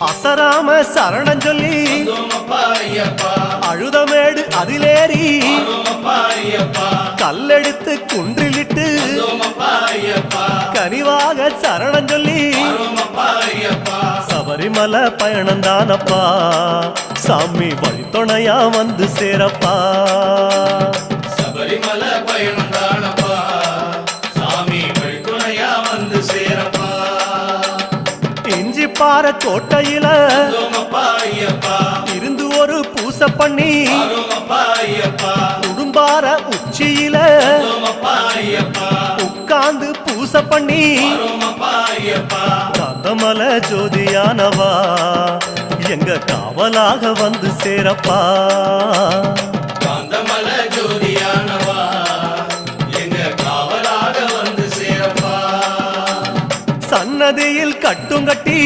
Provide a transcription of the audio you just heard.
அசராம சரணம் சொல்லி அழுதமேடு அதிலேறி கல்லெடுத்து குன்றிலிட்டு கனிவாக சரணம் சொல்லி சபரிமலை பயணந்தானப்பா சாமி வழித்துணையா வந்து சேரப்பா சபரிமலை பயணந்தானப்பா சாமி வழித்துணையா வந்து சேரப்பா இஞ்சி பாற கோட்டையில இருந்து ஒரு பூசை பண்ணி உடும்பார உச்சியில உட்கார்ந்து பூசை பண்ணி காந்தமல ஜோதியானவா எங்க காவலாக வந்து சேரப்பா காந்தமல ஜோதியானவா எங்க காவலாக வந்து சேரப்பா சன்னதியில் கட்டும் கட்டி